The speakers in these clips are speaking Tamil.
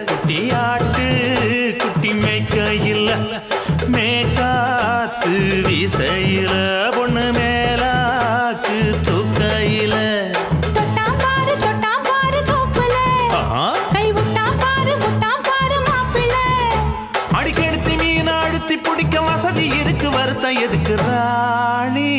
குட்டி ஆட்டு குட்டி மேய்க்கையில் மேக்காத்து வீசையில பொண்ணு மேலாக்கு தூக்கையில அடிக்கெடுத்து மீன் அழுத்தி பிடிக்க வசதி இருக்கு வருத்தம் எதுக்கு ராணி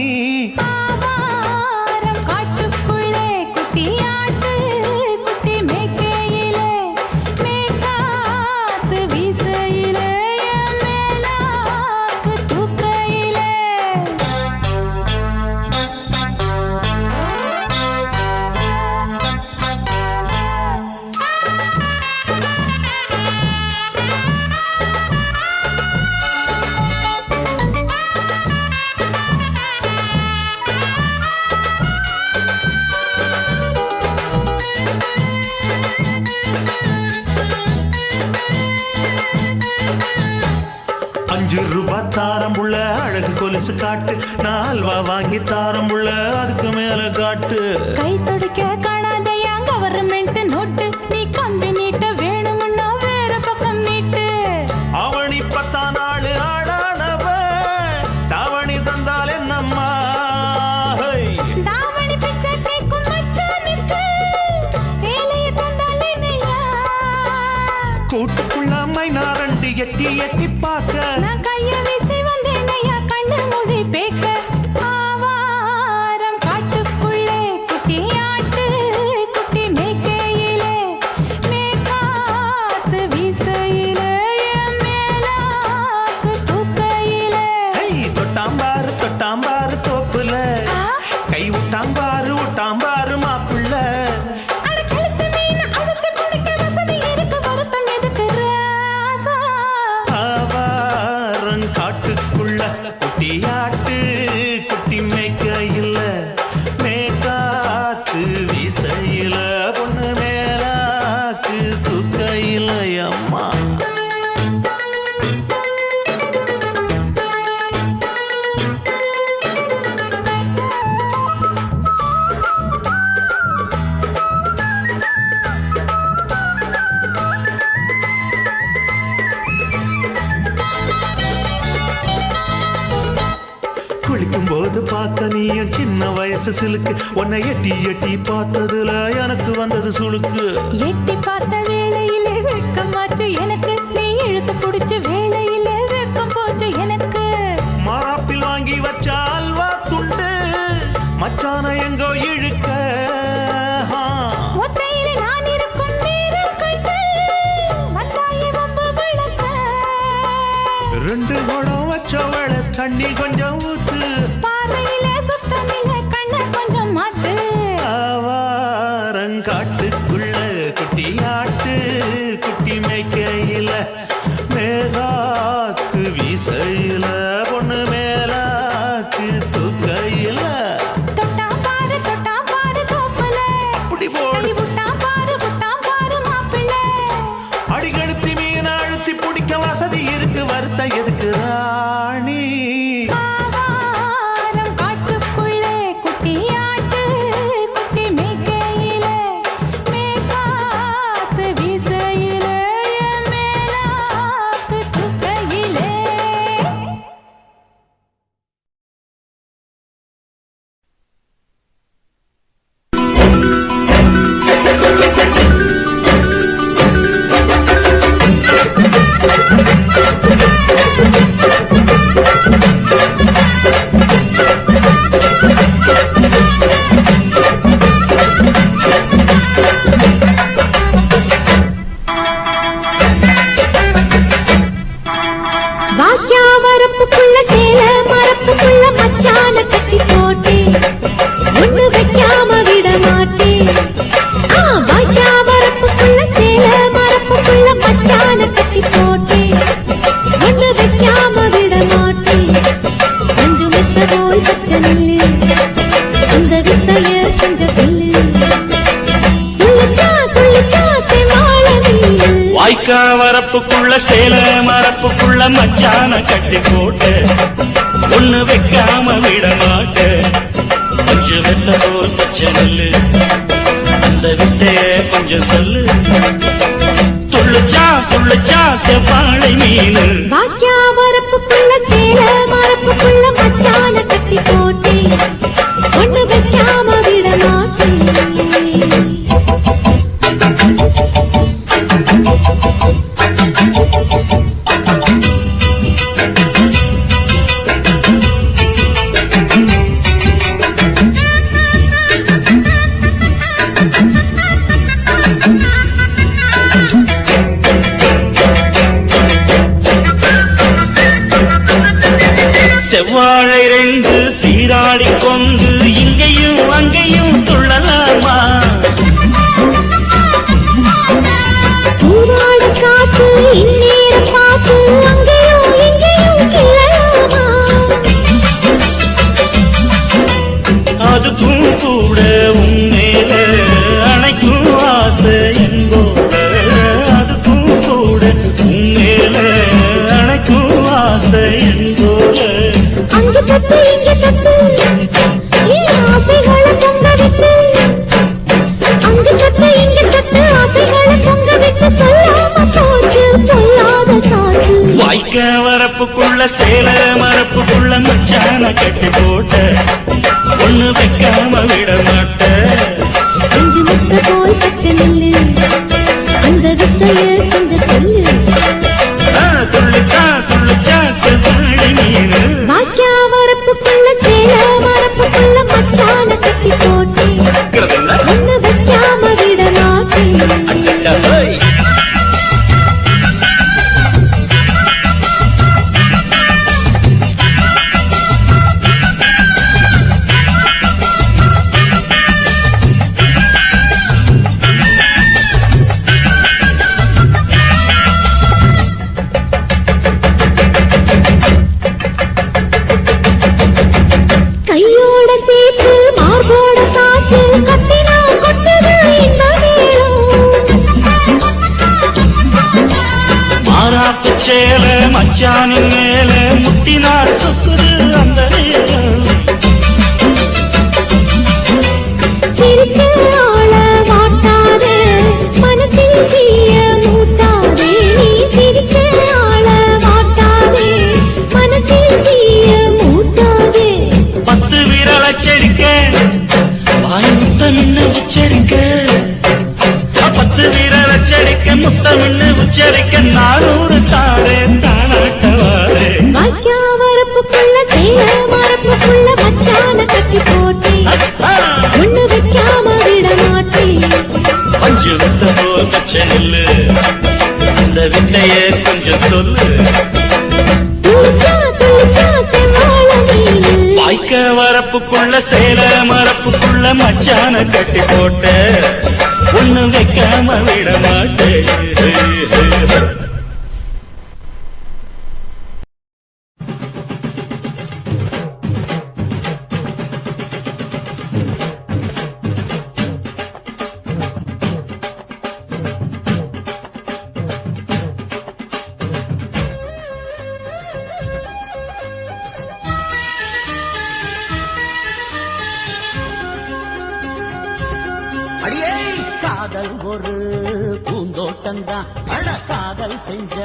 ₹5 தாரம்புள்ள அழகு கொலுசு காட்டு நால்வா வாங்கி தாரம்புள்ள அதுக்கு மேல காட்டு கை தொடிக்க காணாதையா கவர்மெண்ட் நோட்டு நீ கம்பி நீட்ட வேணும்னா வேற பக்கம் நீட்டு அவனி 10 நாள் ஆடானவ தாவணி தந்தால் என்னம்மா தாவணி பிச்சை கேக்கும் மச்சானுக்கு சேலையை தந்தால் என்னையா கூட்டுக்குள்ள மைனா ரெண்டு எட்டி எட்டி பார்க்க நான் கைய வீசி வந்தேனையா கண்ணு மொழி பேக்க ஆவாரம் காட்டுக்குள்ளே குட்டி ஆட்டு குட்டி மேய்க்கையிலே மேக்காத்து வீசையிலே மேலாக்கு தூக்கையிலே தொட்டாம்பாரு தோப்புல கை விட்டாம்பாரு மாப்புள்ள காட்டுக்குள்ள குட்டியாட்டு குட்டி மேய்க்கையில் மேக்காத்து வீசையில பொண்ணு மேலாக்கு தூக்கையில் அம்மா குளிக்கும் போது பார்த்த நீயும் சின்ன வயசு சிலுக்கு உன்னை எட்டி எட்டி பார்த்ததுல எனக்கு வந்தது சுளுக்கு எட்டி பார்த்த வேளையிலே வெக்கமாச்சு எனக்கு நீ இழுத்து பிடிச்ச வேளையிலே வெக்கம் போச்சு எனக்கு மாறாப்பில் வாங்கி வச்ச அல்வா துண்டு மச்சான எங்கோ இழுக்க ஒத்தையிலே நான் இருக்கும் நேரம் கண்டு வந்தாயே வம்பு விளக்க 2 குடம் வச்சவள தண்ணி கொஞ்சம் ஊத்து பார்வையிலே சுத்தமில்லை கண்ண கொஞ்சம் மாத்து ஆவாரங்காட்டுக்குள்ள குட்டியாட்டு குட்டி மேய்க்கையில மேலாக்கு வீசையில பொண்ணு மேலாக்கு தூக்கையில தொட்டாம் பாரு தோப்புல அப்படி போடு விட்டாம் பாரு மாப்பிள்ளை அடிக்கடுத்து மீன் அழுத்தி பிடிக்க வசதி இருக்கு வருத்த எதுக்கு ராணி ஆவாரம் காட்டுக்குள்ளே குட்டி ஆட்டு குட்டி மேய்க்கையிலே மேக்காத்து வீசையிலே மேலாக்கு தூக்கையிலே வாக்கியா வரப்புக்குள்ள சேல மரப்புக்குள்ள மச்சான கட்டி போட்டேன் ஒண்ணு வைக்காம விட மாட்டேன் வாக்கியா வரப்புக்குள்ள சேல மரப்புக்குள்ள மச்சான கட்டி போட்டேன் ஒண்ணு வைக்காம விட மாட்டேன் கொஞ்சம் வித்த போல் பச்சை நெல்லு அந்த வித்தைய கொஞ்சம் சொல்லு துள்ளிச்சா செமாள நீ வாய்க்கா வரப்புக்குள்ள சேல மரப்புக்குள்ள மச்சான கட்டி போட்டு ஒண்ணு வைக்காம விட மாட்ட கொஞ்சம் வெத்த போல் பச்சை நெல்லு அந்த வித்தைய கொஞ்சம் சொல்லு துள்ளு செவ்வாழை மீன் வாக்கியா வரப்புக்குள்ள சேல மரப்புக்குள்ள மச்சான கட்டி போட்டேன் ஒண்ணு வைக்காம விட மாட்டேன் செவ்வாழை ரெண்டு சீராடி கொண்டு இங்கேயும் அங்கேயும் துள்ளலாமா பூவாட காத்து இந்நேரம் பார்த்து அங்கேயும் இங்கேயும் கிளலாமா அதுக்கும் கூட உன்னேல அணைக்கும் ஆசை என்போட அதுக்கும் கூட உன்னேல அணைக்கும் ஆசை என்போட அங்க தொட்டு இங்க தொட்டு என் ஆசைகளை பொங்க விட்டு அங்க தொட்டு இங்க தொட்டு ஆசைகளை பொங்க விட்டு சொல்லாம போச்சு சொல்லாத காத்து வாய்க்க வரப்புக்குள்ள சேல மரப்புக்குள்ள மச்சான கட்டி போட்ட ஒண்ணு வைக்காம விட மாட்ட கொஞ்ச முட்டை போல் பச்சை நெல்லு அந்த வித்தைய கொஞ்சம் சொல்லு துள்ளுச்சா செவ்வாழை மீன் வாக்கியா வரப்புக்குள்ள சேல மரப்புக்குள்ள மச்சான கட்டி போட்டேன் ஒண்ணு வைக்காம விட மாட்டேன் கையோட சேர்த்து மார்போட சாச்சு கத்தினா கொட்டுது இந்த மாறாப்பு சேல மச்சானின் மேல முட்டினா சுக்குது அந்த நேரம் சிரிச்ச ஆள வாட்டாதே மனசில் தீய மூட்டாதே நீ சிரிச்ச ஆள வாட்டாதே மனசில் தீய மூட்டாதே 10 விரல் அச்சரிக்க வாய் முத்தமின்னு உச்சரிக்க 10 விரல் அச்சரிக்க முத்தமின்னு உச்சரிக்க 400 தாரே தானாட்டவாரே வாக்கியா வரப்புக்குள்ள சேல மரப்புக்குள்ள மச்சான கட்டி போட்டேன் ஒண்ணு வைக்காம விட மாட்டேன் பஞ்சு வித்த போல் பச்சை நெல்லு அந்த வித்தைய கொஞ்சம் சொல்லு துளிச்சா செவ்வாழ மீனு வாய்க்க வரப்புக்குள்ள சேல மரப்புக்குள்ள மச்சான கட்டி போட்ட ஒண்ணு வைக்காம விட மாட்டேன் அடியே காதல் ஒரு பூந்தோட்டம்தான் அட காதல் செஞ்ச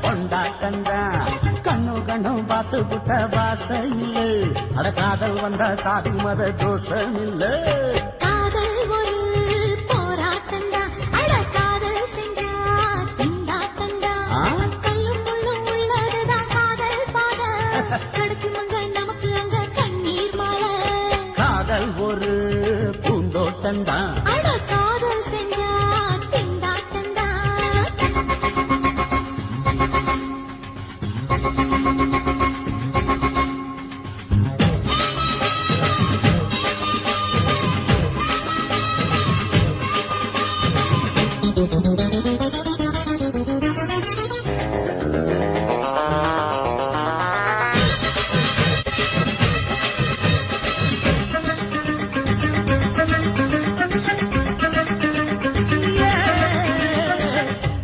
கொண்டாட்டம்தான் கண்ணு கண்ணும் பார்த்து புட்ட வாசையில் அட காதல் வந்த சாதி மத தோஷம் இல்ல காதல் ஒரு போராட்டம்தான் அட காதல் செஞ்சா திண்டாட்டம்தான் கல்லும் முள்ளும் உள்ளதுதான் காதல் பாத கிடைக்குமங்க நமக்கு அங்க கண்ணீர் மாலை காதல் ஒரு பூந்தோட்டம்தான் அட காதல் செஞ்சா திண்டாட்டம்தான்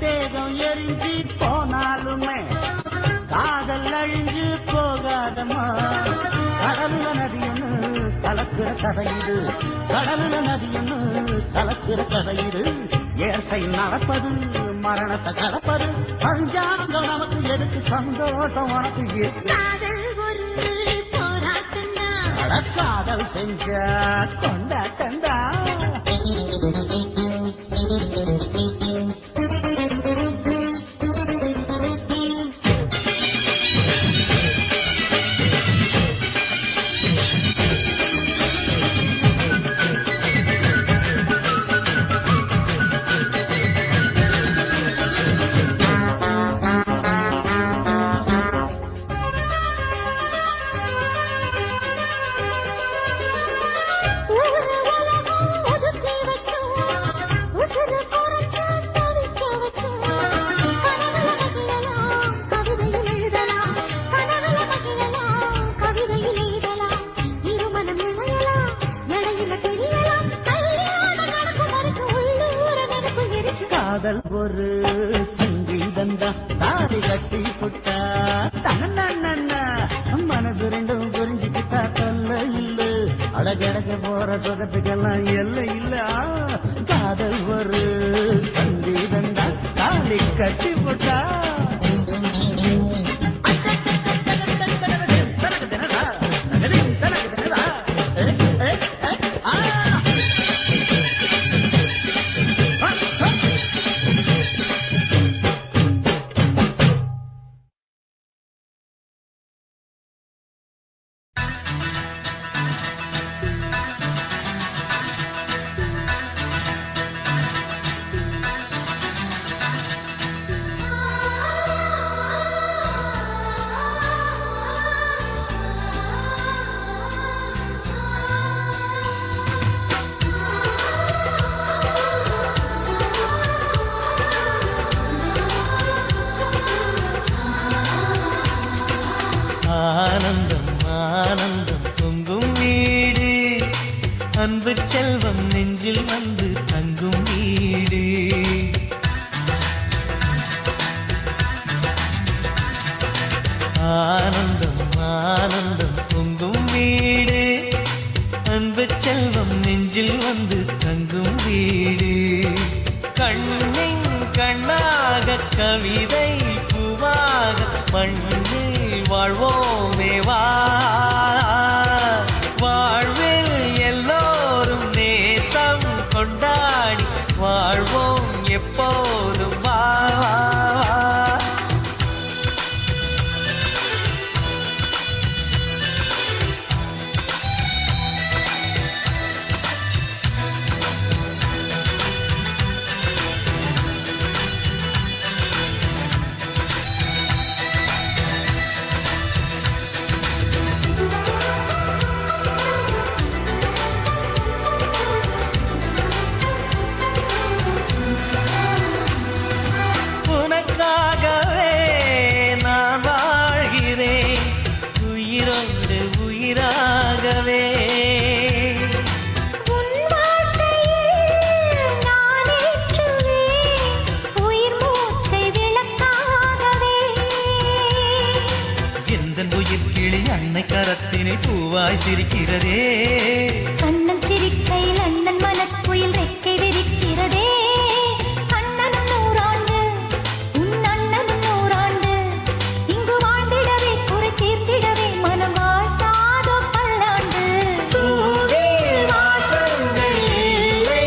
தேகம் எரிஞ்சு போனாலுமே காதல் அழிஞ்சு போகாதம்மா கடலுல நதியொன்னு கலக்கிற கதை இது கடலுல நதியொன்னு கலக்கிற கதை இது இயற்கை நடப்பது மரணத்தை கடப்பது பஞ்சாங்கம் நமக்கு எதுக்கு சந்தோஷம் உனக்கு எதுக்கு? காதல் ஒரு போராட்டம்தான். அட, காதல் செஞ்ச கொண்டாட்டந்தா ஊரு உலகம் ஒதுக்கி வைக்கும். உசுரு குறைச்சு தவிக்க வைக்கும். கனவுல மகிழலாம், கவிதையில் எழுதலாம். கனவுல மகிழலாம், கவிதையில் எழுதலாம். இருமனம் இணையலாம், இடையில தெரியலாம். கல்யாணம் நடக்கும் வரைக்கும் உள்ளூர நினைப்பு இருக்கு. காதல் ஒரு சங்கீதந்தா தாலி கட்டி புட்டா தன்னா மனசு ரெண்டும் புரிஞ்சுக்கிட்டா தொல்ல இல்ல அடகடக போற சொகத்துக்கெல்லாம் எல்லை இல்ல காதல் ஒரு சங்கீதந்தா தாலி கட்டி புட்டா ஆனந்தம் ஆனந்தம் பொங்கும் வீடு அன்பு செல்வம் நெஞ்சில் வந்து தங்கும் வீடு ஆனந்தம் ஆனந்தம் பொங்கும் வீடு அன்பு செல்வம் நெஞ்சில் வந்து தங்கும் வீடு கண்ணின் கண்ணாக கவிதை பூவாக மண்ணில் வாழ்வோமே வா வாழ்வில் எல்லோரும் நேசம் கொண்டாடி வாழ்வோம் எப்போதும் வா வா வா உனக்காகவே நான் வாழ்கிறேன் உயிரோடு உயிராகவே உன் வாழ்க்கையில் நான் ஏற்றுவேன் உயிர் மூச்சை விளக்காகவே. எந்த உயிர் கிளி அன்னை கரத்தினை பூவாய் சிரிக்கிறதே கண்ணன் சிரிக்கையில் அண்ணன் மனக்குயில் ரெக்கை விரிக்கிறதே. அண்ணனும் நூறாண்டு உன் அண்ணனும் நூறாண்டு இங்கு வாழ்ந்திடவே குறை தீர்த்திடவே மனம் வாழ்த்தாதோ பல்லாண்டு. பூவில் வாசங்கள் இல்லை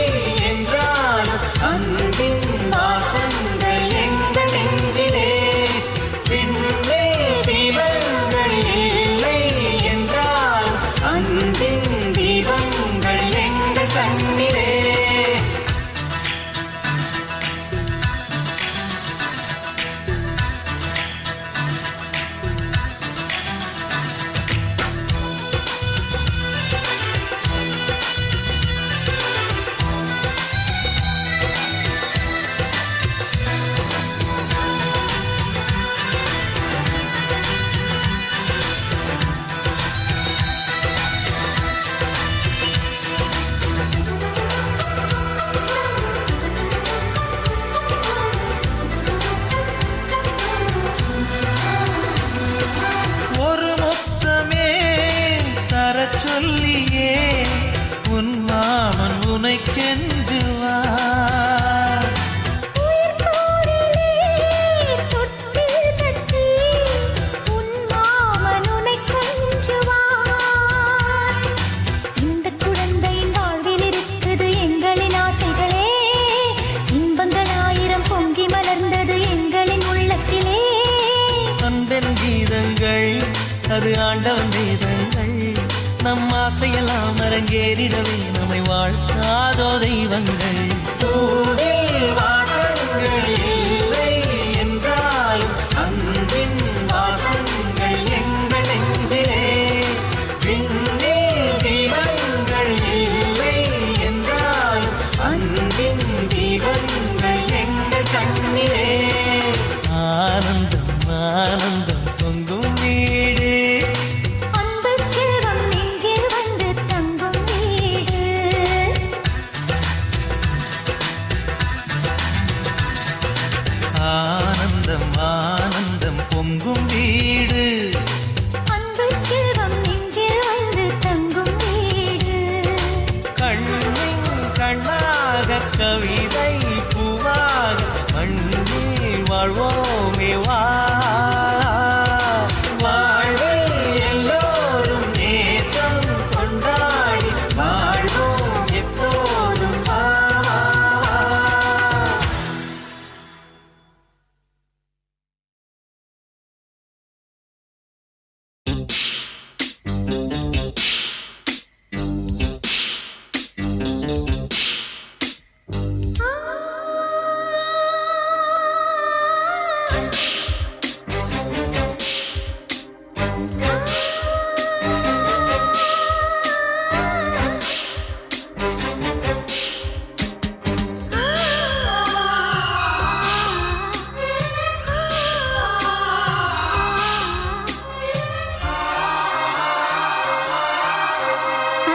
என்றாலும் அன்பின் வாசங்கள் எங்கள் நெஞ்சிலே பின்னே தீபங்கள் இல்லை என்றாலும் அன்பின் தீபங்கள் அது ஆண்டவன் வேதங்கள். நம் ஆசையெல்லாம் அரங்கேறிடவே நம்மை வாழ்த்தாதோ தெய்வங்கள். பூவில் வாசங்கள் இல்லை என்றாலும் அன்பின் வாசங்கள் எங்கள் நெஞ்சிலே. விண்ணில் தீபங்கள் இல்லை என்றாலும் அன்பின் தீபங்கள் எங்கள் கண்ணிலே. ஆனந்தம் ஆனந்தம் பொங்கும் வீடு. அன்பு செல்வம் நெஞ்சில் வந்து தங்கும் வீடு. ஆனந்தம் ஆனந்தம் பொங்கும் வீடு. அன்பு செல்வம் நெஞ்சில் வந்து தங்கும் வீடு. கண்ணின் கண்ணாக கவிதை பூவாக மண்ணில் வாழ்வோமே வா. வாழ்வில் எல்லோரும் நேசம் கொண்டாடி வாழ்வோம் எப்போதும் வா.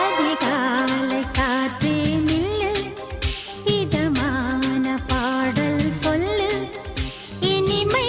அதிகாலை காற்றே நில்லு, இதமான பாடல் சொல்லு, இனிமை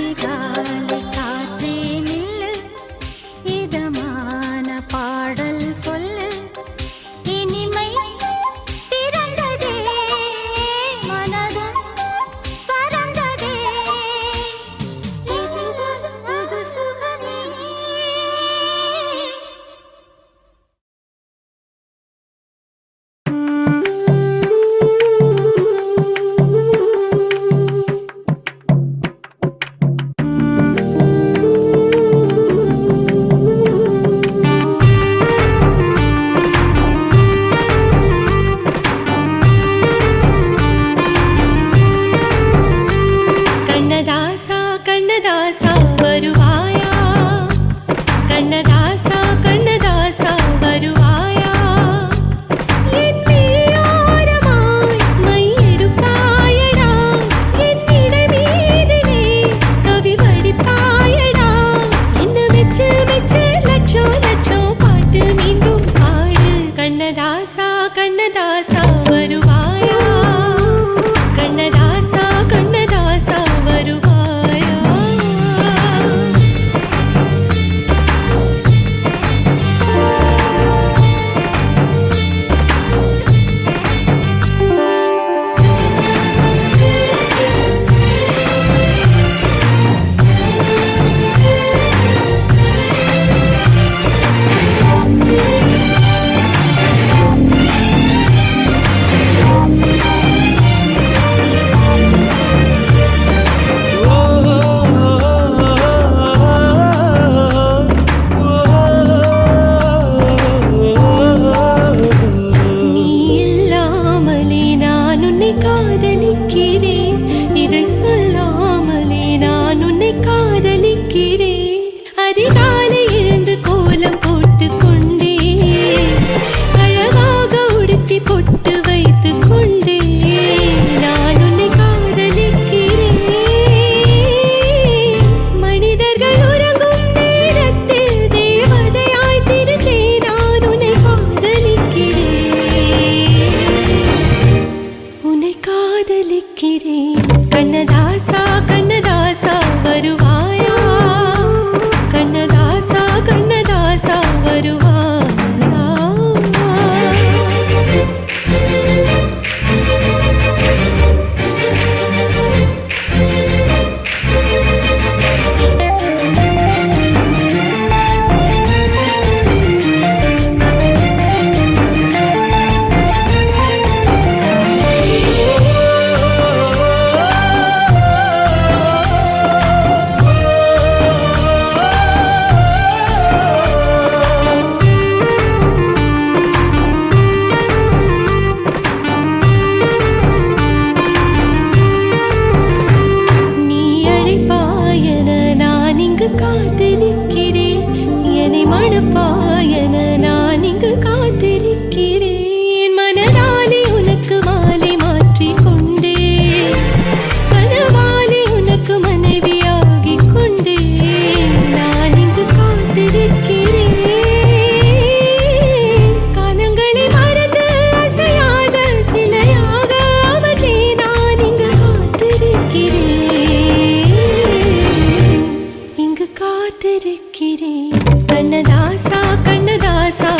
அதிகாலை காற்றே நில்லு இதமான பாடல் சொல்லு இனிமை பிறந்ததே மனதும் பறந்ததே இதுதான் புது சுகமே கண்ணதாசா கண்ணதாசா வருவாயா கண்ணதாசா கண்ணதாசா வருவாயா என் விழியோரமாய் மையெடுப்பாயடா என் இடை மீதிலே கவி வடிப்பாயடா என்ன மெச்சு மெச்சு லட்சம் லட்சம் பாட்டு மீண்டும் பாடு கண்ணதாசா கண்ணதாசா வருவாயா கண்ணதாசா கண்ணதாசா வருவாயா நீ இல்லாமலே நான் உன்னை காதலிக்கிறேன் இதை சொல்லாமலே நான் உன்னை காதலிக்கிறேன் அதிகாலை எழுந்து கோலம் போட்டுக் கொண்டே அழகாக உடுத்தி பொட்டு வைத்துக் கொண்டே நான் உன்னை காதலிக்கிறேன் மனிதர்கள் உறங்கும் நேரத்தில் தேவதையாய் திருந்தே நான் உன்னை காதலிக்கிறேன் உன்னை காதலிக்கிறேன் கண்ணதாசா கண்ணதாசா வருவாயா கண்ணதாசா கண்ணதாசா வருவாயா நீ அழைப்பாயன நான் இங்கு காத்திருக்கிறேன் என்னை மணப்பாயன நான் இங்கு காத்திருக்கிறேன் மனதாலே உனக்கு மாலை மாற்றிக் கொண்டே கனவாலே உனக்கு மனைவியாகிக் கொண்டே நான் இங்கு காத்திருக்கிறேன் காலங்களை மறந்து அசையாத சிலையாக அவனே நான் இங்கு காத்திருக்கிறேன் இங்கு காத்திருக்கிறேன் கண்ணதாசா கண்ணதாசா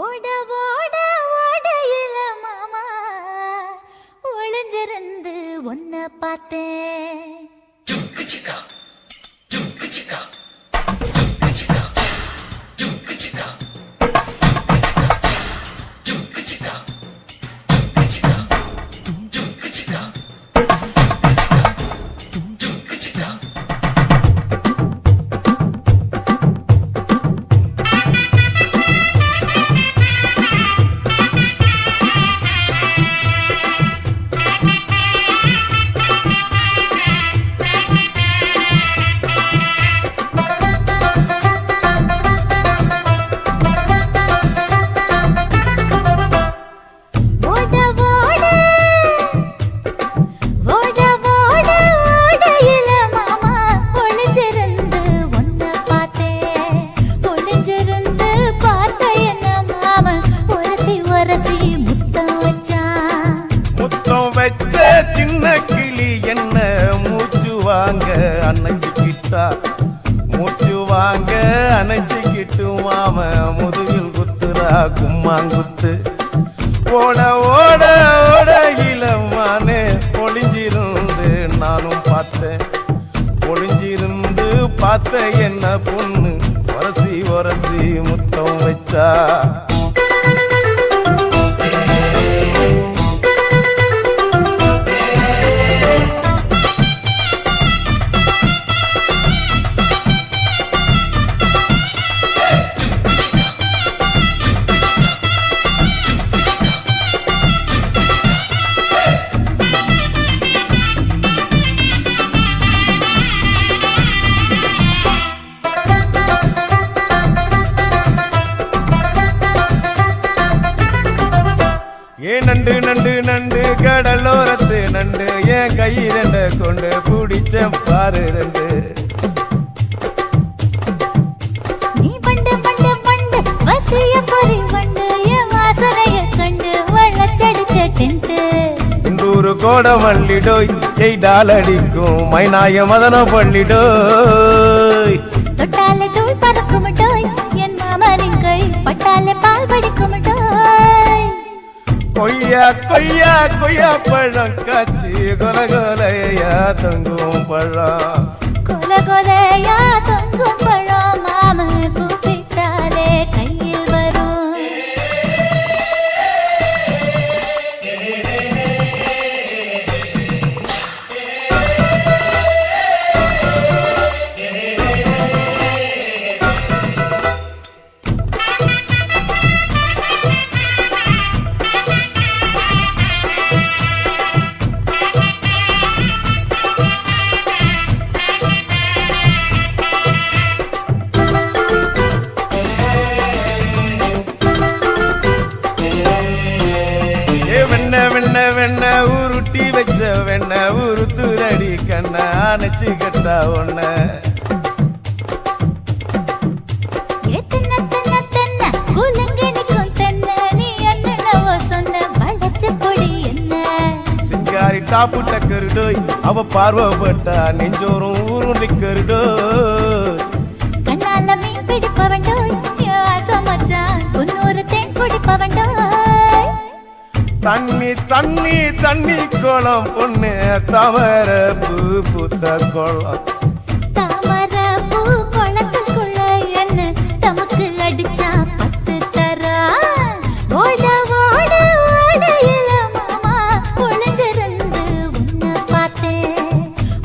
ஓட ஓட ஓடையில மாமா ஒளிஞ்சிருந்து ஒன்ன பார்த்தேன். சின்ன கிளி என்ன மூச்சு வாங்க அணைச்சிக்கிட்டா மூச்சு வாங்க அணைச்சிக்கிட்டு மாம முதுகில் குத்துறா கும்மாங்குத்து ஓட ஓட ஓட இளமானே ஒளிஞ்சிருந்து நானும் பார்த்தேன் ஒளிஞ்சிருந்து பார்த்த என்ன பொண்ணு ஒரசி ஒரசி முத்தம் வச்சா நண்டு நண்டு நண்டு கடலோரத்து நண்டு என் கை ரெண்ட கொண்டு பிடிச்ச பாரு ரெண்டு நீ பண்டு பண்டு பண்டு வசிய பொறி பண்டு என் வாசனைய கண்டு வளச்சடிச்ச டென்ட் இந்தூரு கோட மல்லிடோய் எய்டால் அடிக்கும் மைனாய மதன பள்ளிடோய் தொட்டாலே தூள் பறக்குமட்டோய் என் மாமனின் கை பட்டாலே பால் படிக்குமட்டோய் கொய்யா கொய்யா கொய்யா பழம் காய்ச்சி கொல கொலையா தொங்கும் பழம் கொல கொலையா தொங்கும் பழம் மாம கூப்பிட்டாலே கையில் வரும் வெண்ண உருட்டி வச்ச வெண்ண உருத்துரடி கண்ண அணைச்சு கட்டா ஒண்ண சிங்காரி டாப்பு டக்கருடோய் அவ பார்வப்பட்டா நெஞ்சோறும் ஊரும் நிக்கருடோய் கண்ணால மீன் பிடிப்பவண்டோய் சமச்சான் குன்னூறு தேன் குடிப்பவண்டோய் தண்ணி தண்ணி தண்ணி கோலம் பொண்ணு தாமர பூ பூத்த கோலம் தாமர பூ குளத்துக்குள்ள என்ன தமக்கு அடிச்சா 10 தரா ஓட ஓட ஓடையில மாமா ஒளிஞ்சிருந்து உன்னை பார்த்தேன்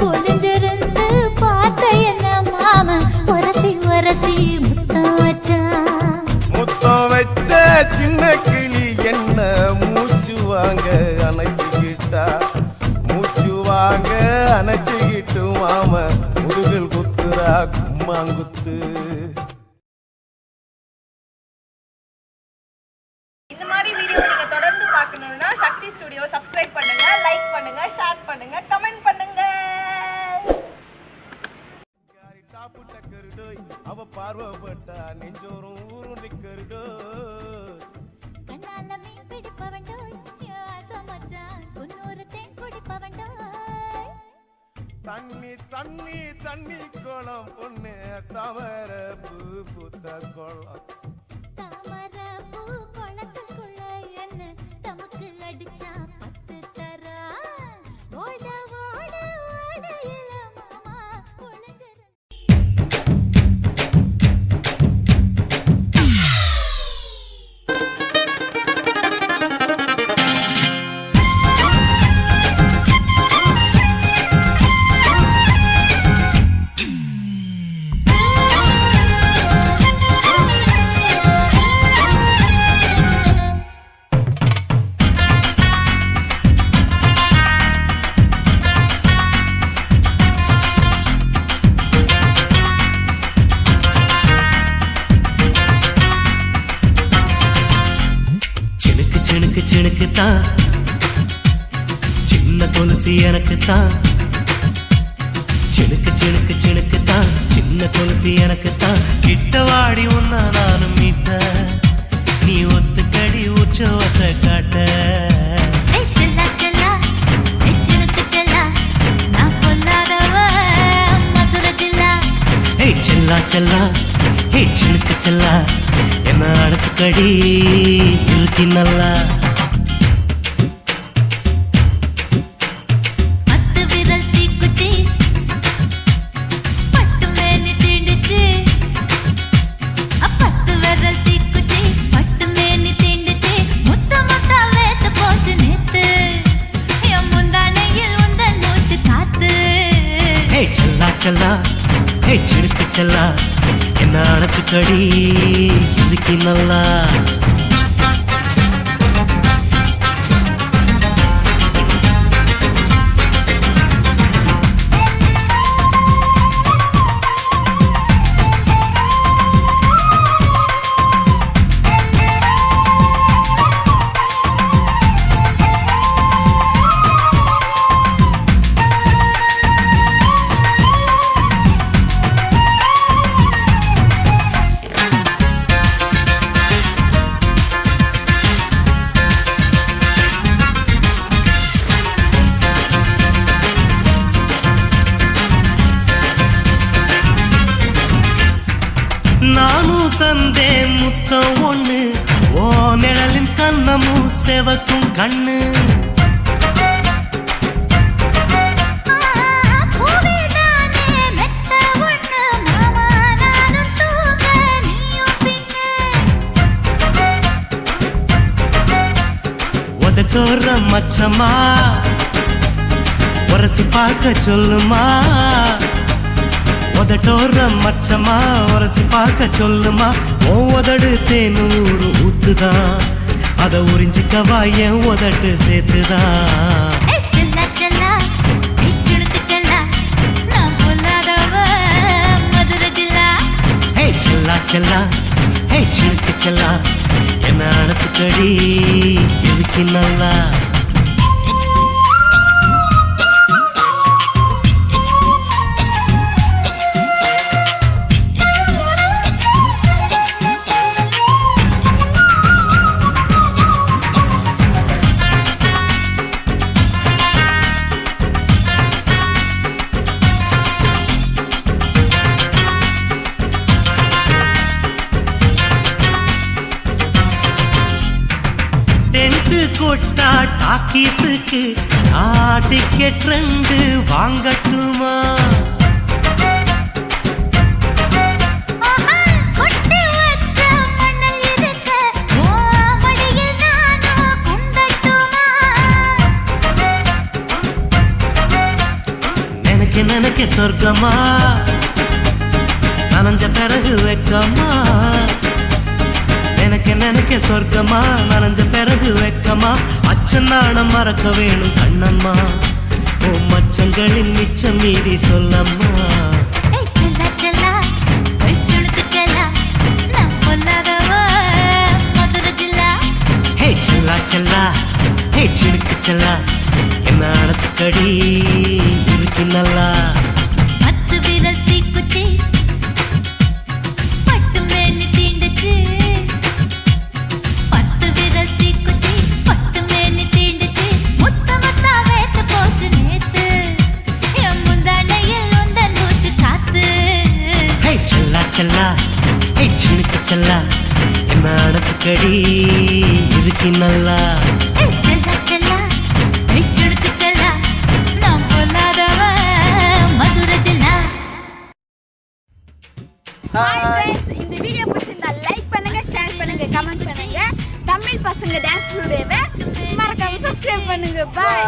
ஒளிஞ்சிருந்து பார்த்த என்ன மாமா ஒரசி ஒரசி முத்தம் வச்சா முத்தம் வச்ச சின்ன கிளி என்ன மூச்சு வாங்க அணைச்சிக்கிட்டா மூச்சு வாங்க அணைச்சிக்கிட்டு மாம முதுகில் குத்துறா கும்மாங்குத்து இந்த மாதிரி வீடியோ நீங்க தொடர்ந்து பார்க்கணும்னா சக்தி ஸ்டுடியோ சப்ஸ்கிரைப் பண்ணுங்க, லைக் பண்ணுங்க, ஷேர் பண்ணுங்க, கமெண்ட் பண்ணுங்க. டாப்பு டக்கருடோய் அவ பார்வப்பட்டா நெஞ்சோறும் ஊரும் நிக்கருடோய் கண்ணால மீன் பிடிப்பவண்டோய் சமச்சான் குன்னூறு தேன் குடிப்பவண்டோய் தண்ணி தண்ணி தண்ணி கோலம் பொண்ணு தாமர பூ பூத்த கோலம் தாமர பூ தான், சின்ன கொலுசு எனக்கு தான். சினுக்கு சினுக்கு சினுக்கு தான், சின்ன கொலுசு எனக்கு தான். கிட்ட வாடி உன்னா நானும் மீட்ட, நீ ஒத்துக்கடி உற்சவத்தை காட்ட. செல்லா செல்லா ஹே சிலுக்கு செல்லா, என்ன அடைச்சுக்கடி இருக்கு நல்லா. செல்லா ஹே சிலுக்கு செல்லா, என்ன அடைச்சுக்கடி இருக்கு நல்லா. நானும் தந்தே முத்தம் ஒண்ணு, ஓ நிழலின் கண்ணமும் செவக்கும் கண்ணு. உதட்டோர மச்சமா உரசி பார்க்க சொல்லுமா, உதட்டோர மச்சமா உரசி பார்க்க சொல்லுமா. உதடு தேனூறு ஊத்துதான், அத உறிஞ்சிக்கவா என் உதட்டு சேர்த்துதான். செல்லா செல்லா ஹே சிலுக்கு செல்லா, என்ன அடைச்சுக்கடி இருக்கு நல்லா. கொட்டா டாக்கீஸுக்கு டிக்கெட் 2 வாங்கட்டுமா? நினைக்க நினைக்க சொர்க்கமா, நனைஞ்ச பிறகு வெக்கமா. நினைக்க நினைக்க சொர்க்கமா, நனைஞ்ச பிறகு வெக்கமா. அச்சம் நாணம் மறக்க வேணும் கண்ணம்மா, ஓ மச்சங்களின் மிச்சம் மீதி சொல்லம்மா. ஹே செல்லா செல்லா ஹே சிலுக்கு செல்லா, என்ன அடைச்சுக்கடி இருக்கு நல்லா. செல்லா ஹே சிலுக்கு செல்லா, என்ன அடைச்சுக்கடி இருக்கு நல்லா. ஹாய் ஃப்ரெண்ட்ஸ், இந்த வீடியோ பிடிச்சிருந்தா லைக் பண்ணுங்க, ஷேர் பண்ணுங்க, கமெண்ட் பண்ணுங்க. தமிழ் பசங்க டான்ஸ் ஸ்டுடியோவை மறக்காம சப்ஸ்கிரைப் பண்ணுங்க. பாய்.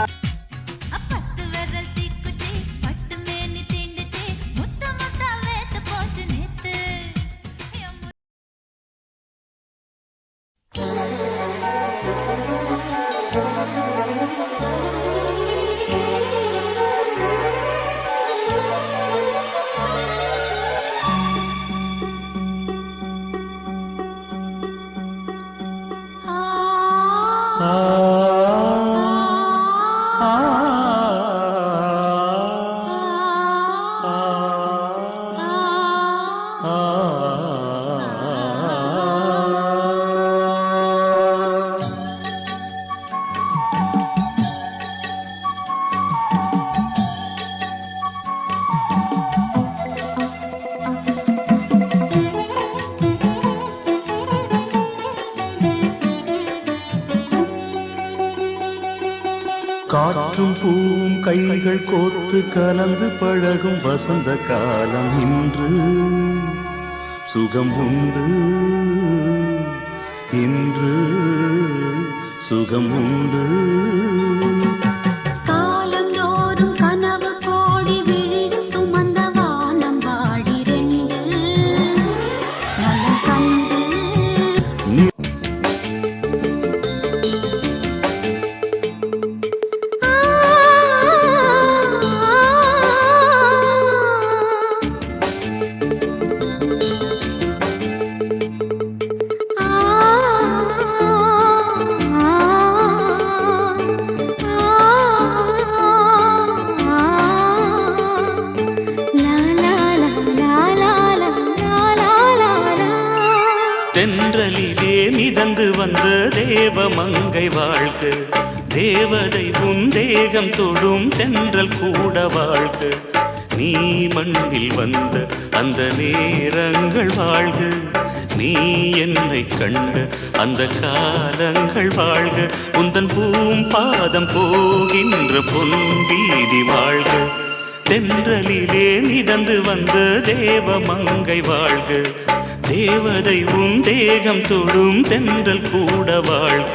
ஆ காற்றும் பூவும் கைகள் கோர்த்து கலந்து பழகும் வசந்த காலம் இன்று சுகம் உண்டு இன்று சுகம் உண்டு காலம் தோறும் கனவு கோடி விழியில் சுமந்த வானம் வாடிரெண்டு நலம் கண்டு தென்றலிலே மிதந்து வந்த தேவமங்கை வாழ்க தேவதை உன் தேகம் தொடும் தென்றல் கூட வாழ்க நீ மண்ணில் வந்த அந்த நேரங்கள் வாழ்க நீ என்னை கண்ட அந்த காலங்கள் வாழ்க உந்தன் பூம் பாதம் போகின்ற பொன் வீதி வாழ்க தென்றலிலே மிதந்து வந்த தேவமங்கை வாழ்க தேவதை உன் தேகம் தொடும் தென்றல் கூட வாழ்க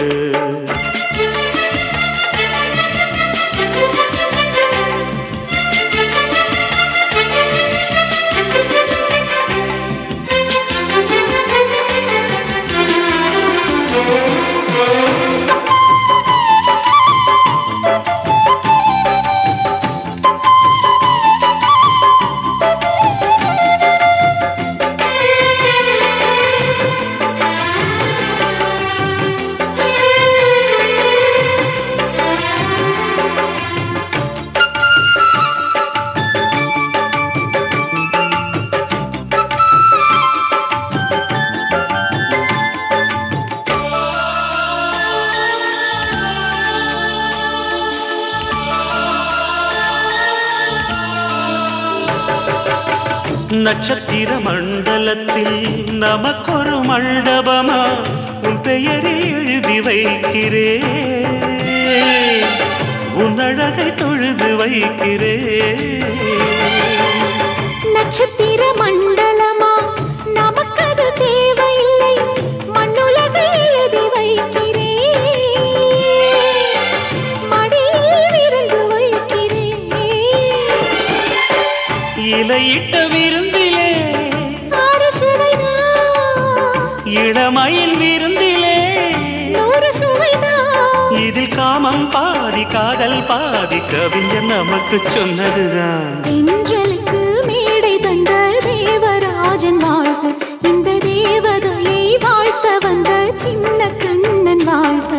நட்சத்திர மண்டலத்தில் நமக்கொரு மண்டபமா உன் பெயரில் எழுதி வைக்கிறே உன் அழகை தொழுது வைக்கிறே நட்சத்திர மண்டலமா நமக்கது தேவையில்லை மண்ணுலகை எழுதி வைக்கிறேன் மடியில் விருந்து வைக்கிறேன் இலையிட்ட விருந்திலே ஆறு சுவைதான் இளமையில் விருந்திலே நூறு சுவைதான் இதில் காமம் பாதி காதல் பாதி கவிஞர் நமக்கு சொன்னதுதான் தென்றலுக்கு மேடை தந்த தேவராஜன் வாழ்க இந்த தேவதையை வாழ்த்த வந்த சின்ன கண்ணன் வாழ்க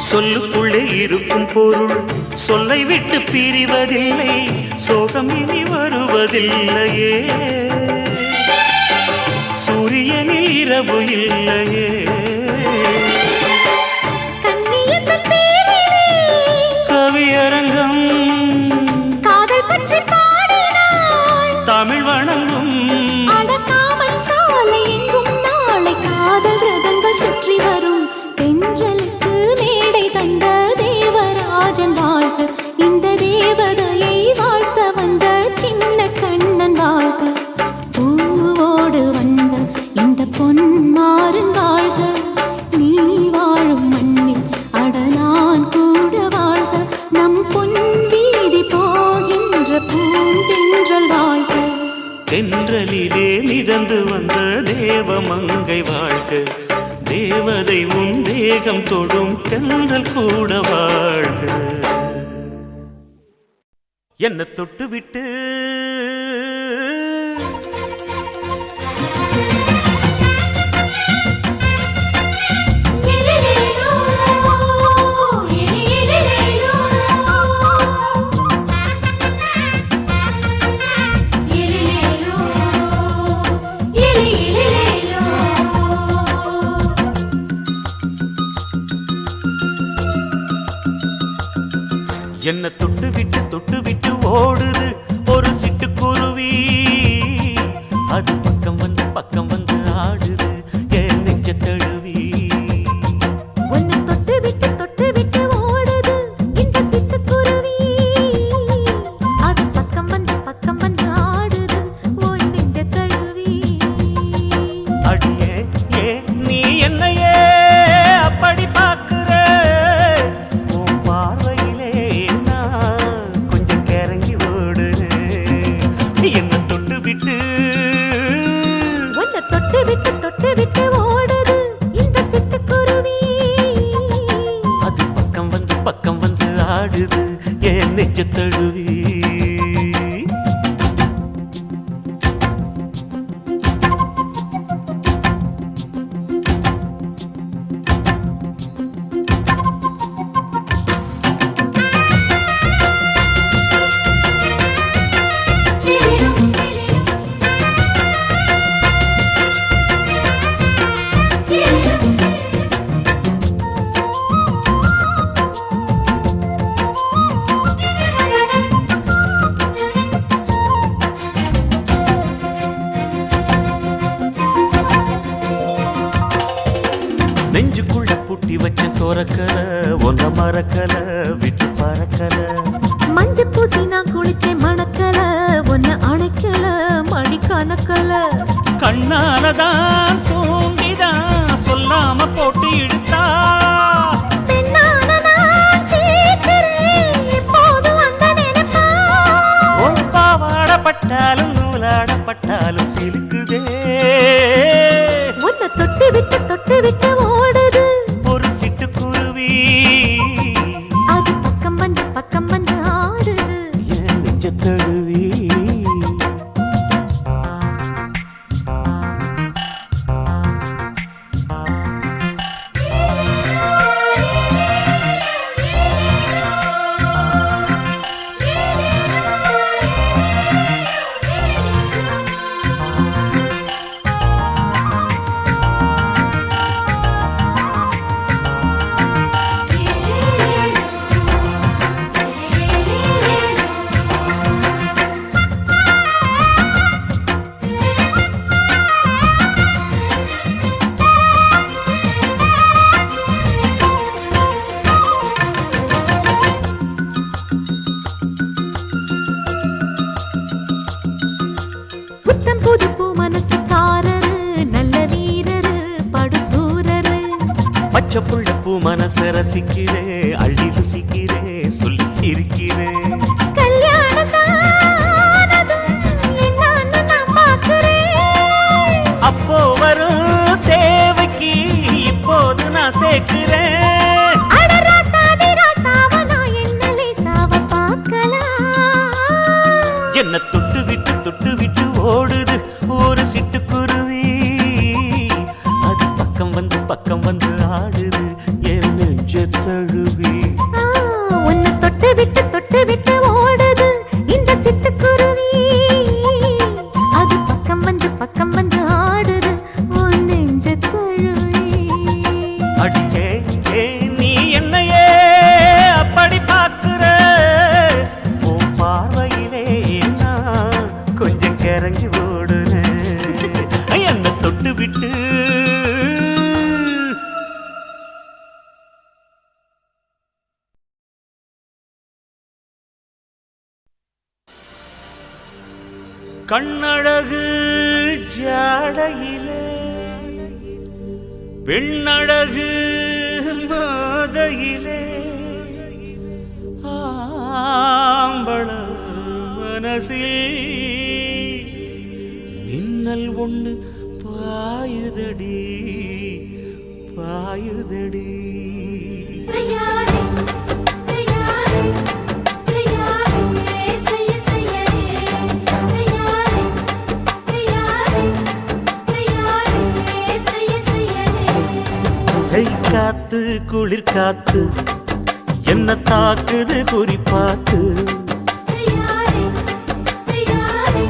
சொல்லுக்குள்ளே இருக்கும் பொருள் சொல்லை விட்டு பிரிவதில்லை சோகம் இனி வருவதில்லையே சூரியனில் இரவு இல்லையே கவியரங்கம் காதல் பற்றி பாடினாள் தமிழ் வணங்கும் அடக்காமல் சாலை எங்கும் நாளை காதல் ரதங்கள் சுற்றி வரும் தென்றலுக்கு மேடை தந்த தேவராஜன் வாழ்க இந்த தேவதையை வாழ்த்த வந்த சின்ன கண்ணன் வாழ்க பூவோடு வந்த தந்த தேவமங்கை வாழ்க, தேவதை உன் தேகம் தொடும் தென்றல் கூட வாழ்க. என்ன தொட்டு விட்டு என்ன தொட்டு விட்டு ஓடுது ஒரு சிட்டுக்குருவி, அது பக்கம் வந்து ஆடுது என் நெஞ்ச தழுவி. உன்னை தொட்டு விட்டு ஓடுது இந்த சிட்டுக்குருவி, அது பக்கம் வந்து ஆடுது உன் நெஞ்ச தழுவி. அடியே ஏ நீ என்னையே அப்படி பார்க்கிற, உன் பார்வையிலே நான் கொஞ்சம் கிறங்கி ஓடுறேன். என்ன தொட்டு விட்டு உன்னை தொட்டு விட்டு ஓடுது இந்த சிட்டுக்குருவி, அது பக்கம் வந்து ஆடுது என் நெஞ்ச தழுவி. நெஞ்சுக்குள்ள பூட்டி வச்ச தோரக்கல ஒன்ன மறக்கல விட்டு பறக்கல. மஞ்சள் பூசி நான் குளிச்சேன் மணக்கல, உன்னை அணைக்கல மடி கணக்கல. கண்ணாலதான் தூண்டிதான் சொல்லாம போட்டு இழுத்தா, பெண்ணான நான் கேட்கிறேன் எப்போதும் அந்த நினைப்பா. உன் பாவாடப்பட்டாலும் நூலாடப்பட்டாலும் சிலுக்குதே. உன்னை தொட்டு விட்டு ஓடுது ஒரு சிட்டுக்குருவி, அது பக்கம் வந்து ஆடுது என் நெஞ்ச தழுவி. புத்தம் புது பூ மனசுக்காரரு, நல்ல வீரரு படுசூரரு. பச்சை புள்ள பூ மனச ரசிக்கிறே, அள்ளி ருசிக்கிறே, சொல்லி சிரிக்கிறே. கல்யாணம் தானதும் என்னன்னு நான் பார்க்கிறேன். அப்போ வரும் தேவைக்கு இப்போது நான் சேர்க்கிறேன். அட ராசாதி ராசாவ நான் என்ன லேசாவ பார்க்கலாம். என்ன தொட்டு விட்டு ஓடுது ஒரு சிட்டுக்குருவி, அது பக்கம் வந்து ஆடுது என் நெஞ்ச தழுவி. உன்னை தொட்டு விட்டு ஓடுது இந்த சிட்டுக்குருவி, அது பக்கம் வந்து ஆடுது உன் நெஞ்ச தழுவி. அடியே ஏ நீ என்னையே அப்படி பார்க்கிற, உன் பார்வையிலே நான் கொஞ்சம் கிறங்கி ஓடுறேன். என்ன தொட்டு விட்டு கண்ணழகு ஜாடையிலே பெண்ணழகு மாதையிலே, ஆம்பள மனசில் மின்னல் ஒண்ணு பாயுதடி பாயுதடி செய்யாதே செய்யாதே செய்யாதே செய்ய செய்யாதே செய்யாதே செய்யாதே செய்யாதே செய்ய செய்யாதே கை காத்து குளிர் காத்து என்ன தாக்குது குறிப்பாத்து செய்யாதே செய்யாதே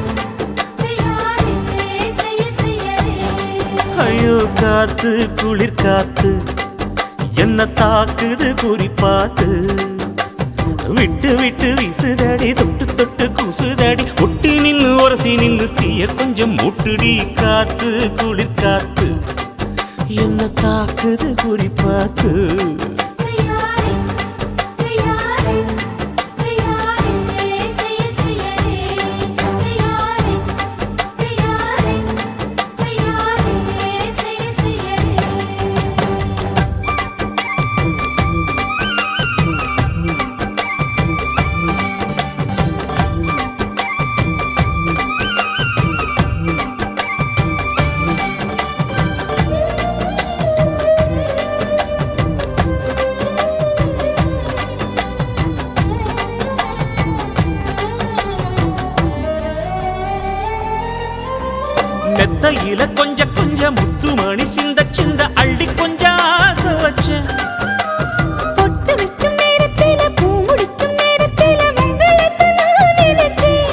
செய்யாதே செய்ய செய்யாதே ஐயோ காத்து குளிர் காத்து என்ன தாக்குது குறிப்பாத்து விட்டு விட்டு வீசுதடி தொட்டு தொட்டு கூசுதடி ஒட்டி நின்னு உரசி நின்னு தீய கொஞ்சம் முட்டுடி காத்து குளிர் காத்து என்ன தாக்குது குறிப்பாத்து செய்யாதே செய்யாதே செய்யாதே செய்ய செய்யாதே செய்யாதே செய்யாதே செய்யாதே செய்ய செய்யாதே மெத்தையில கொஞ்ச முத்துமணி சிந்த சிந்த அள்ளி கொஞ்சம் ஆசை வச்சேன் பொட்டு வைக்கும் நேரத்தில பூ முடிக்கும் நேரத்தில மங்களத்தை நான் நினைச்சேன்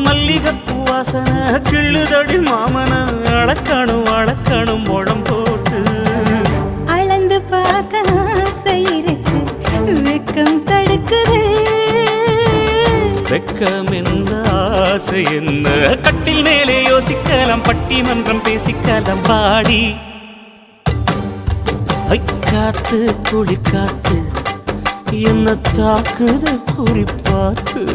மல்லிகைப்பூ வாசனை கிள்ளுதடி மாமன அளக்கணும் அளக்கணும் முழம் போட்டு அளந்து பார்க்க ஆசை இருக்கு வெக்கம் தடுக்குது வெக்கம் என்ன ஆசை என்ன கட்டில் மேலே யோசிக்கலாம் பட்டிமன்றம் பேசிக்கலாம் பாடி ஐ காத்து குளிர் காத்து என்ன தாக்குது குறிப்பாத்து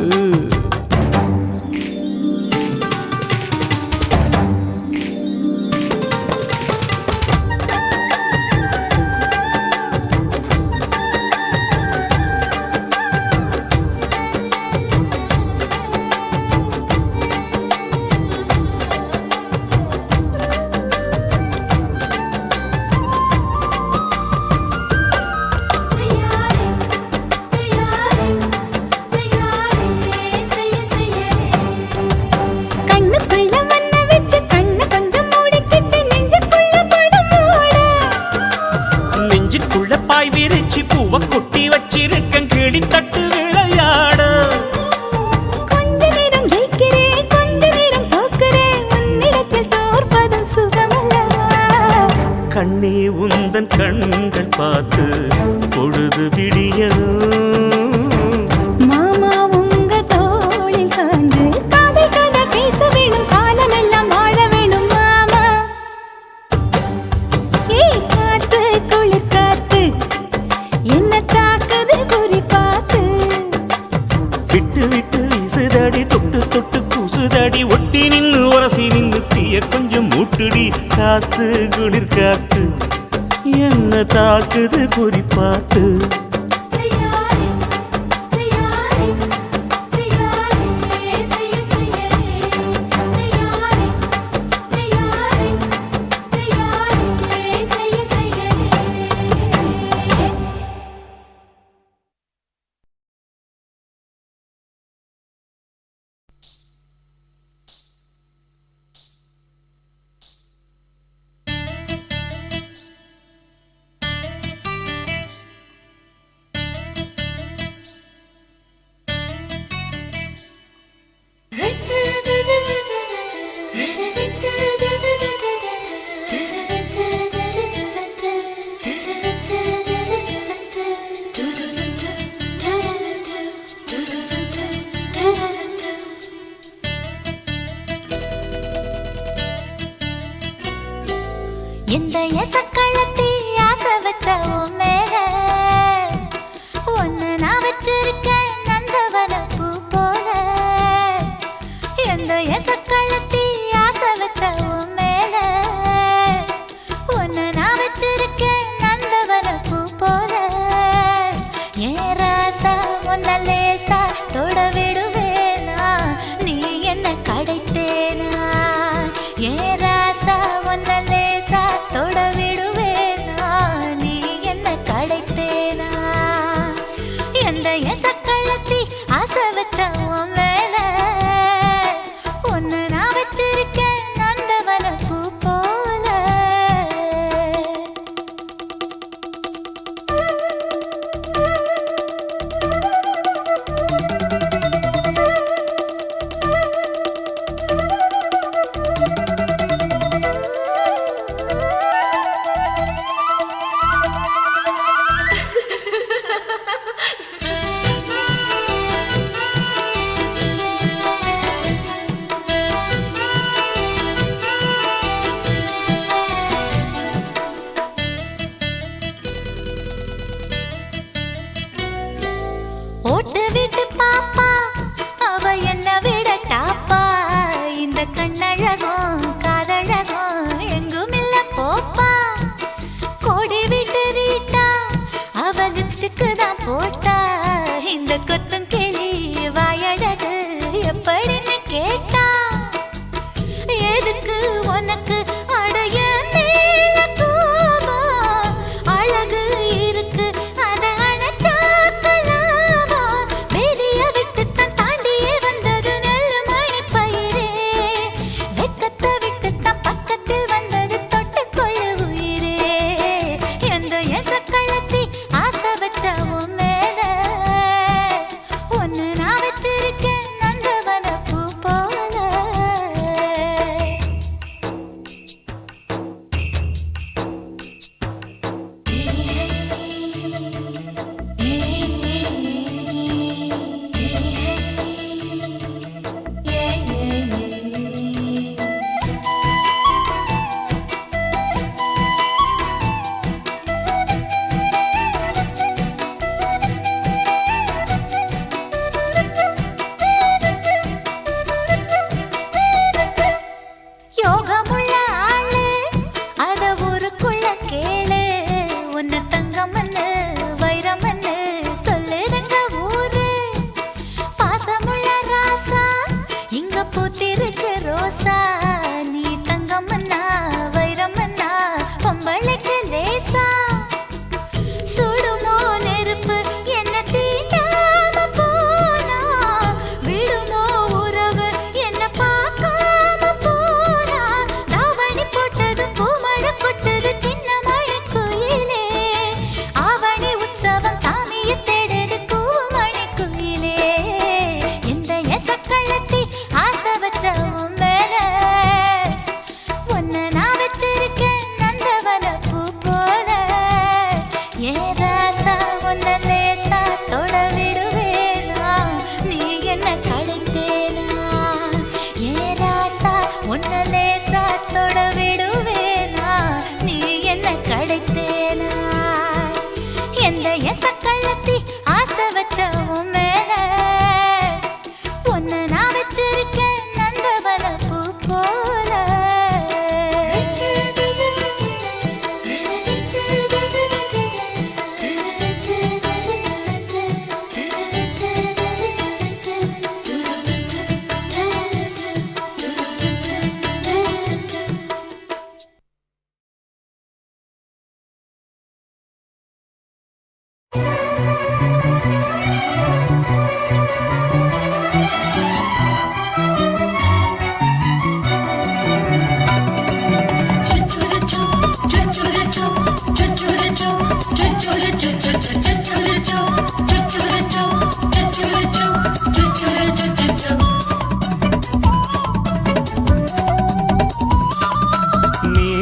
செய்யாதே செய்யாதே செய்யாதே செய்ய செய்யாதே கண்ணுக்குள்ள மண்ண வச்சு கண்ணு கொஞ்சம் மூடிக்கிட்டு நெஞ்சுக்குள்ள படம் மூட நெஞ்சுக்குள்ள பாய் விரிச்சு பூவை கொட்டி வச்சிருக்கேன் கிளி தட்டு விளையாட கொஞ்ச நேரம் ஜெயிக்கிறேன் கொஞ்ச நேரம் தோக்குறேன் உன்னிடத்தில் தோற்பதும் சுகமல்லவா கண்ணே உந்தன் கண்கள் பார்த்து பொழுது விடியணும் மாமா உங்க தோளில் சாய்ந்து காதல் கதை பேச வேணும் காலமெல்லாம் வாழ வேணும் மாமா ஏ காத்து குளிர் காத்து என்ன தாக்குது குறி பார்த்து விட்டு விட்டு வீசுதடி தொட்டு தொட்டு கூசுதடி ஒட்டி நின்னு உரசி நின்னு தீய கொஞ்சம் மூட்டுடி காத்து குளிர் காத்து என்ன தாக்குது குறிப்பாத்து செய்யாதே செய்யாதே செய்யாதே செய்ய செய்யாதே செய்யாதே செய்யாதே செய்யாதே செய்ய செய்யாதே இந்த எசக்களத்தி ஆசை வச்ச உன் மேல ஒன்னு நான் வச்சிருக்கேன் நந்தவன பூ போல இந்த எசக்களத்தி ஆசை வச்ச உன் மேல ஒன்னு நான் வச்சிருக்கேன் நந்தவன பூ போல ஏன் ராசா உன்ன லேசா தொட விடுவேனா நீ என்ன கடைத்தேனா ஏன் ராசா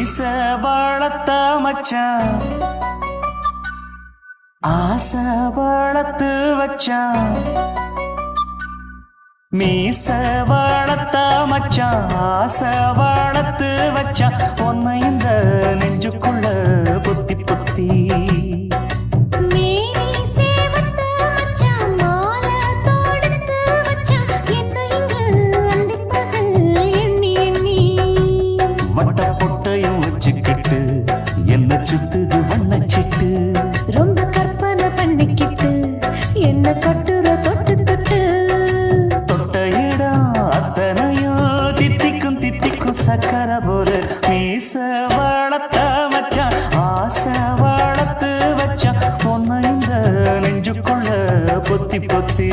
மீச வளர்த்த மச்சான் ஆசை வளர்த்து வச்சான் மீச வளர்த்த மச்சான் ஆசை வளர்த்து வச்சான் உன்னை இந்த நெஞ்சுக்குள்ள புத்தி புத்தி வட்ட பொட்டையும் வச்சுக்கிட்டு என்ன சுத்துது வண்ணச்சிட்டு ரொம்ப கற்பனை பண்ணிக்கிட்டு என்ன கட்டுற தொட்டு தொட்டு தொட்ட இடம் அத்தனையோ தித்திக்கும் தித்திக்கும் சக்கரை போல மீச வளர்த்த மச்சான் ஆசை வளர்த்து வச்சான் உன்னை இந்த நெஞ்சுக்குள்ள பொத்தி பொத்தி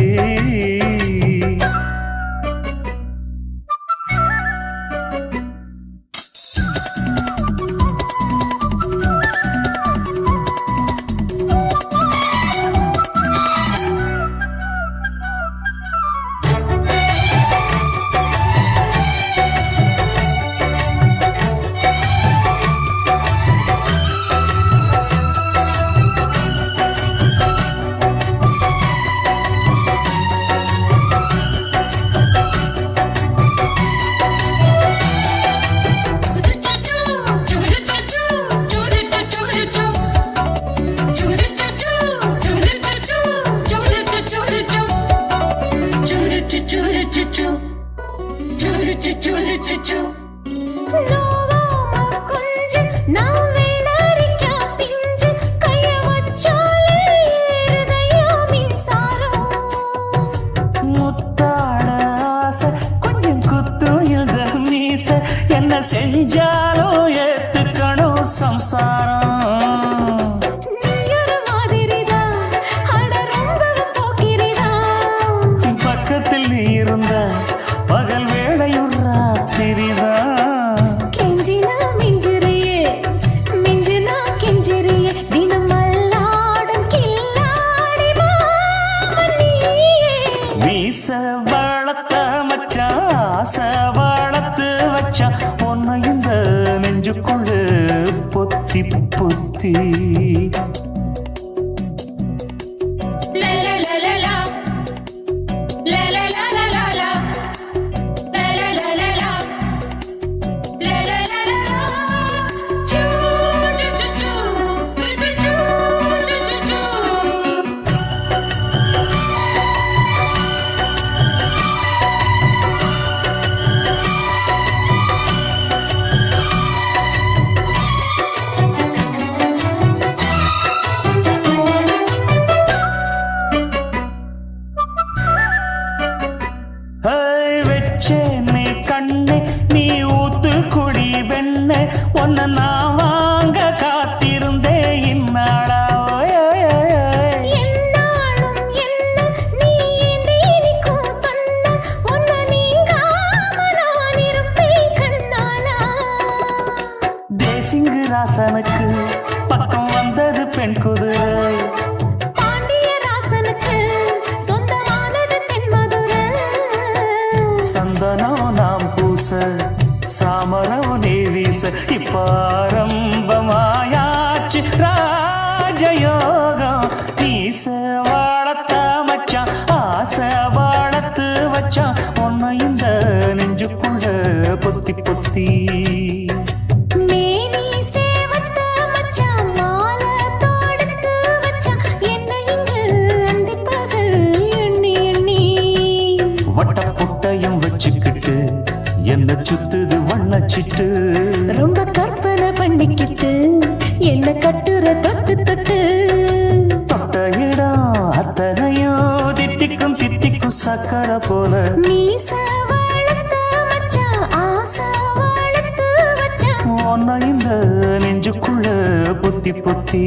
கொஞ்சம் குத்தும் இந்த மீச என்ன செஞ்சாலும் ஏத்துக்கணும் சம்சாரம் பக்கத்தில் நீ இருந்த பகல் வேளையும் ராத்திரிதான் கெஞ்சினா மிஞ்சிறியே மிஞ்சினா கெஞ்சிறியே தினம் மல்லாடும் கில்லாடி மாமணியே மீச வளர்த்த மச்சான் ஆசை வளர்த்து வச்சான் உன்னை இந்த நெஞ்சுக்குள்ள பொத்தி பொத்தி வெச்சேனே கண்ணே நீ ஊத்து குடி வெண்ணே உன்னை நான் வாங்க காத்திருந்தே இந்நாளா என்னாலும் என்ன நீ நீக்கும் தந்த உன்னை நீங்காம நான் இருப்பேன் கண்ணாலா தேசிங்கு ராசனுக்கு பக்கம் வந்தது பெண் குதிரை பாண்டியராசனுக்கு சொந்தமானது தென்மதுரை சந்தனம் நாம் பூச சாமரம் நீ வீச இப்பாரம்பமாயாச்சு ராஜயோகம் நீச வாழத்த மச்சான் ஆசை வாழத்து வச்சான் உன்னை இந்த நெஞ்சுக்குள்ள பொத்தி பொத்தி மேனி சேவத்த மச்சான் மாலை தொடுத்து வச்சான் என்ன இங்கு அந்திப்பகல் எண்ணி எண்ணி வட்ட புட்டையும் வச்சுக்கிட்டு என்ன சுத்துது வண்ணச்சிட்டு ரொம்ப கற்பனை பண்ணிக்கிட்டு என்ன கட்டுற தொட்டு தொட்டு தொட்ட இடம் அத்தனையோ தித்திக்கும் தித்திக்கும் சக்கரை போல மீச வளர்த்த மச்சான் ஆசை வளர்த்து வச்சான் உன்னை இந்த நெஞ்சுக்குள்ள பொத்தி பொத்தி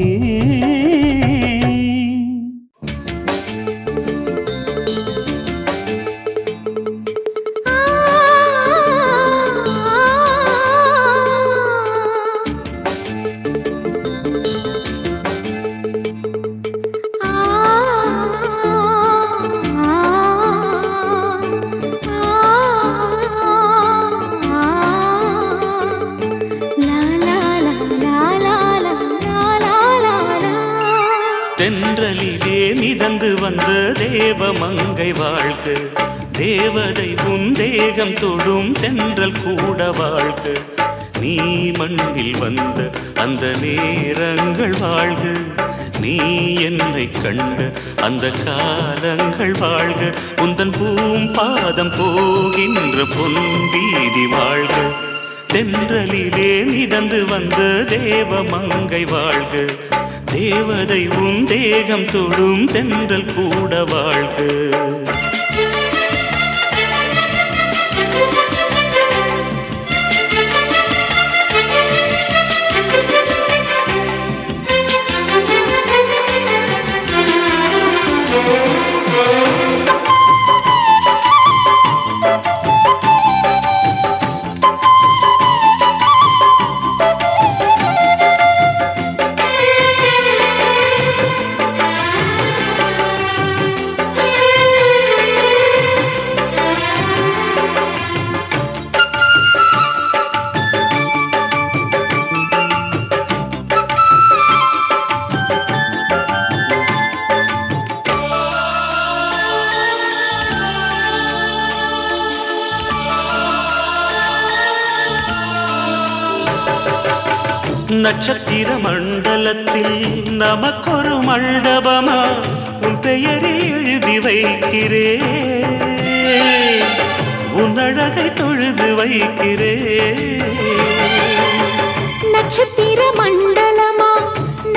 la la தென்றலிலே மிதந்து வந்த தேவமங்கை வாழ்க, தேவதை உன் தேகம் தொடும் தென்றல் கூட வாழ்க. நீ மண்ணில் வந்த அந்த நேரங்கள் வாழ்க, நீ என்னை கண்ட அந்த காலங்கள் வாழ்க. உந்தன் பூம்பாதம் போகின்ற பொன்வீதி வாழ்க, தென்றலிலே மிதந்து வந்த தேவமங்கை வாழ்க, தேவதை உன் தேகம் தொடும் தென்றல் கூட வாழ்க. நட்சத்திர மண்டலத்தில் நமக்கொரு மண்டபமா உன் பெயரில் எழுதி வைக்கிறேன், உன் அழகை தொழுது வைக்கிறேன். நட்சத்திர மண்டலமா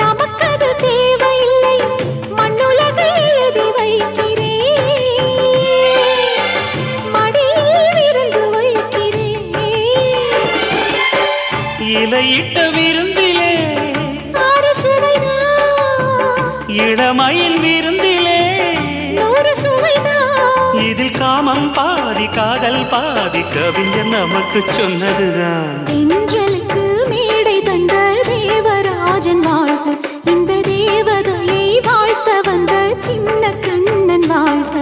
நமக்கது தேவையில்லை, மண்ணுலகை எழுதி வைக்கிறேன், மடியில் விருந்து வைக்கிறேன். இலையிட்ட விருந்திலே ஆறு சுவைதான், இளமையில் விருந்திலே நூறு சுவைதான். இதில் காமம் பாதி காதல் பாதி கவிஞர் நமக்கு சொன்னதுதான். தென்றலுக்கு மேடை தந்த தேவராஜன் வாழ்க, இந்த தேவதையை வாழ்த்த வந்த சின்ன கண்ணன் வாழ்க.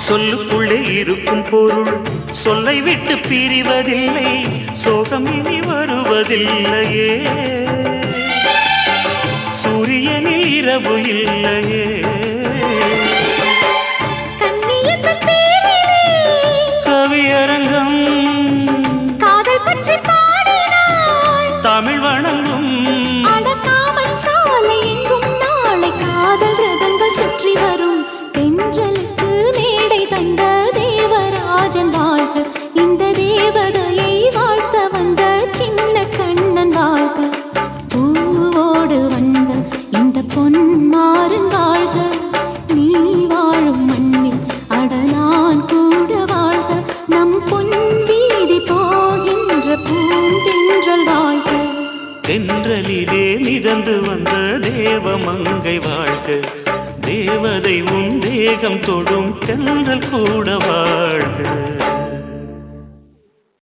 சொல்லுக்குள்ளே இருக்கும் பொருள் சொல்லை விட்டு பிரிவதில்லை, சோகம் இனி வருவதில்லையே, சூரியனில் இரவு இல்லையே. கவியரங்கம் காதல் பற்றி பாடினாள், தமிழ் வணங்கும் அடக்காமன் சாலை எங்கும் நாளை காதல் ரதங்கள் சுற்றி வரும். தென்றலுக்கு மேடை தந்த தேவராஜன் வாழ்க, இந்த தேவதையை வாழ்த்த வந்த சின்ன கண்ணன் வாழ்க. பூவோடு வந்த இந்த பொன்மாறன் வாழ்க, நீ வாழும் மண்ணில் அட நான் கூட வாழ்க. நம் பொன் வீதி போகின்ற பூந்தென்றல் வாழ்க. தென்றலிலே மிதந்து வந்த தேவமங்கை வாழ்க, தேவதை உன் தேகம் தொடும் தென்றல் கூட வாழ்க.